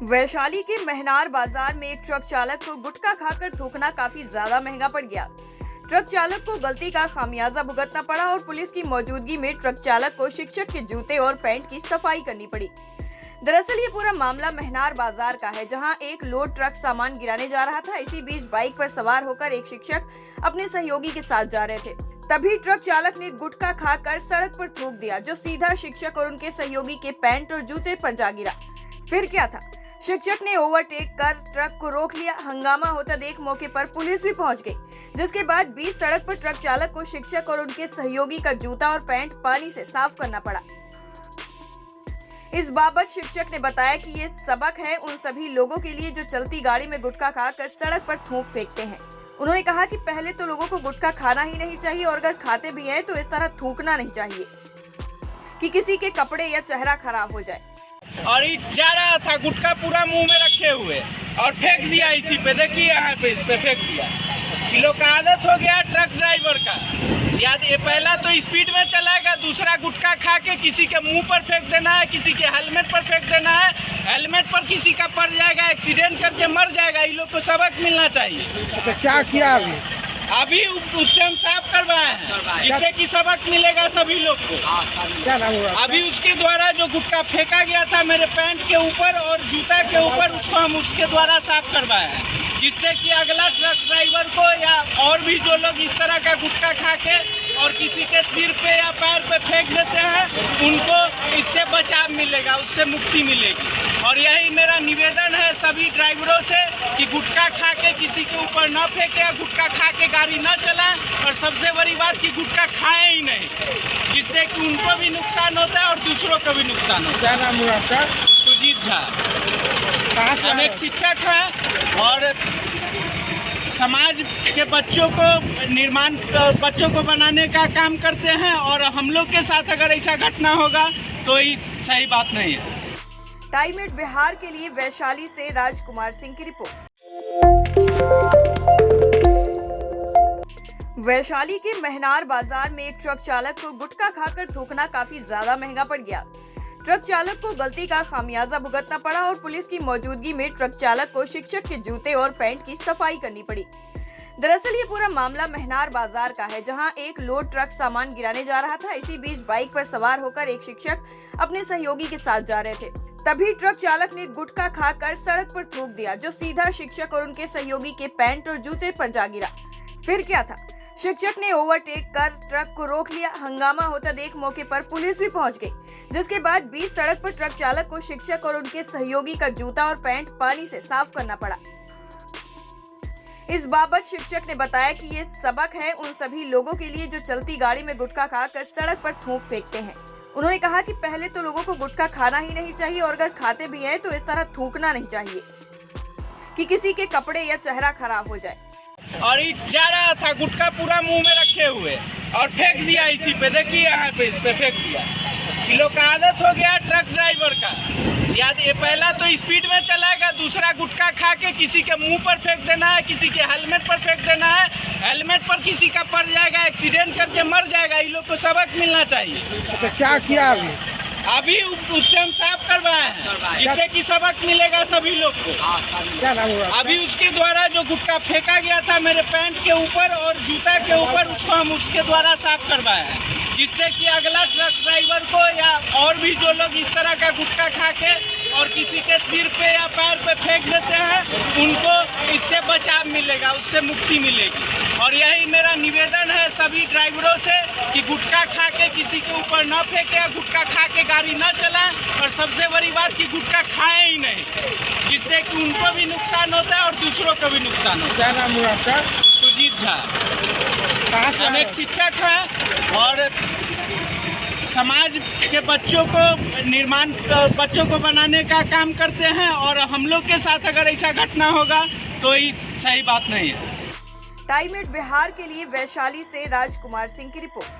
वैशाली के महनार बाजार में एक ट्रक चालक को गुटखा खाकर थूकना काफी ज्यादा महंगा पड़ गया। ट्रक चालक को गलती का खामियाजा भुगतना पड़ा और पुलिस की मौजूदगी में ट्रक चालक को शिक्षक के जूते और पैंट की सफाई करनी पड़ी। दरअसल ये पूरा मामला महनार बाजार का है, जहां एक लोड ट्रक सामान गिराने जा रहा था। इसी बीच बाइक पर सवार होकर एक शिक्षक अपने सहयोगी के साथ जा रहे थे। तभी ट्रक चालक ने गुटखा खाकर सड़क पर थूक दिया, जो सीधा शिक्षक और उनके सहयोगी के पैंट और जूते पर जा गिरा। फिर क्या था, शिक्षक ने ओवरटेक कर ट्रक को रोक लिया। हंगामा होता देख मौके पर पुलिस भी पहुंच गई, जिसके बाद बीच सड़क पर ट्रक चालक को शिक्षक और उनके सहयोगी का जूता और पैंट पानी से साफ करना पड़ा। इस बाबत शिक्षक ने बताया कि ये सबक है उन सभी लोगों के लिए जो चलती गाड़ी में गुटखा खाकर सड़क पर थूक फेंकते हैं। उन्होंने कहा कि पहले तो लोगों को गुटखा खाना ही नहीं चाहिए, और अगर खाते भी हैं तो इस तरह थूकना नहीं चाहिए कि किसी के कपड़े या चेहरा खराब हो जाए। और ये जा रहा था, गुटखा पूरा मुंह में रखे हुए और फेंक दिया इसी पे। देखिए यहाँ पे इस पे फेंक दिया। ये लोग का आदत हो गया ट्रक ड्राइवर का। याद ये पहला तो स्पीड में चलाएगा, दूसरा गुटखा खा के किसी के मुंह पर फेंक देना है, किसी के हेलमेट पर फेंक देना है। हेलमेट पर किसी का पड़ जाएगा, एक्सीडेंट करके मर जाएगा। ये लोग को सबक मिलना चाहिए। अच्छा, क्या किया अभी उससे हम साफ करवाए हैं, जिससे कि सबक मिलेगा सभी लोग को। क्या नाम हुआ? अभी उसके द्वारा जो गुटखा फेंका गया था मेरे पैंट के ऊपर और जूता के ऊपर, उसको हम उसके द्वारा साफ करवाए हैं, जिससे कि अगला ट्रक ड्राइवर को या और भी जो लोग इस तरह का गुटखा खा के और किसी के सिर पे या पैर पे फेंक देते हैं, उनको इससे बचाव मिलेगा, उससे मुक्ति मिलेगी। और यही मेरा निवेदन है सभी ड्राइवरों से कि गुटखा खा के किसी के ऊपर न फेंके या गुटखा खा के गाड़ी न चलाएं, और सबसे बड़ी बात कि गुटखा खाएं ही नहीं, जिससे कि उनको भी नुकसान होता है और दूसरों को भी नुकसान होता है। क्या नाम हुआ आपका? सुजीत झा। कहाँ से? हम एक शिक्षक हैं और समाज के बच्चों को बनाने का काम करते हैं, और हम लोग के साथ अगर ऐसा घटना होगा तो ये सही बात नहीं है। टाइम एट बिहार के लिए वैशाली से राजकुमार सिंह की रिपोर्ट। वैशाली के महनार बाजार में एक ट्रक चालक को गुटखा खाकर थूकना काफी ज्यादा महंगा पड़ गया। ट्रक चालक को गलती का खामियाजा भुगतना पड़ा और पुलिस की मौजूदगी में ट्रक चालक को शिक्षक के जूते और पैंट की सफाई करनी पड़ी। दरअसल ये पूरा मामला महनार बाजार का है, जहां एक लोड ट्रक सामान गिराने जा रहा था। इसी बीच बाइक पर सवार होकर एक शिक्षक अपने सहयोगी के साथ जा रहे थे। तभी ट्रक चालक ने गुटखा खाकर सड़क पर थूक दिया, जो सीधा शिक्षक और उनके सहयोगी के पैंट और जूते पर जा गिरा। फिर क्या था, शिक्षक ने ओवरटेक कर ट्रक को रोक लिया। हंगामा होता देख मौके पर पुलिस भी पहुंच गई, जिसके बाद बीच सड़क पर ट्रक चालक को शिक्षक और उनके सहयोगी का जूता और पैंट पानी से साफ करना पड़ा। इस बाबत शिक्षक ने बताया कि ये सबक है उन सभी लोगों के लिए जो चलती गाड़ी में गुटखा खाकर सड़क पर थूक फेंकते हैं। उन्होंने कहा कि पहले तो लोगों को गुटखा खाना ही नहीं चाहिए, और अगर खाते भी हैं तो इस तरह थूकना नहीं चाहिए कि किसी के कपड़े या चेहरा खराब हो जाए। और ये जा रहा था, गुटखा पूरा मुंह में रखे हुए और फेंक दिया इसी पे। देखिए यहाँ पे इस पे फेंक दिया। ये लोग का आदत हो गया ट्रक ड्राइवर का। याद ये पहला तो स्पीड में चलाएगा, दूसरा गुटखा खा के किसी के मुंह पर फेंक देना है, किसी के हेलमेट पर फेंक देना है। हेलमेट पर किसी का पड़ जाएगा, एक्सीडेंट करके मर जाएगा। ये लोग को सबक मिलना चाहिए। अच्छा, क्या किया अभी उससे हम साफ करवाए हैं, जिससे कि सबक मिलेगा सभी लोग को। क्या नाम हुआ? अभी उसके द्वारा जो गुटखा फेंका गया था मेरे पैंट के ऊपर और जूता के ऊपर, उसको हम उसके द्वारा साफ करवाए हैं, जिससे कि अगला ट्रक ड्राइवर को या और भी जो लोग इस तरह का गुटखा खा के और किसी के सिर पे या पैर पे फेंक देते हैं, उनको इससे बचाव मिलेगा, उससे मुक्ति मिलेगी। और यही मेरा निवेदन है सभी ड्राइवरों से कि गुटखा खा के किसी के ऊपर न फेंके या गुटखा खा के गाड़ी न चलाएं, और सबसे बड़ी बात कि गुटखा खाएं ही नहीं, जिससे कि उनको भी नुकसान होता है और दूसरों को भी नुकसान होता है। क्या नाम हुआ आपका? सुजीत झा। कहाँ से? हम एक शिक्षक हैं और समाज के बच्चों को बनाने का काम करते हैं, और हम लोग के साथ अगर ऐसा घटना होगा तो ये सही बात नहीं है। टाइम एट बिहार के लिए वैशाली से राजकुमार सिंह की रिपोर्ट।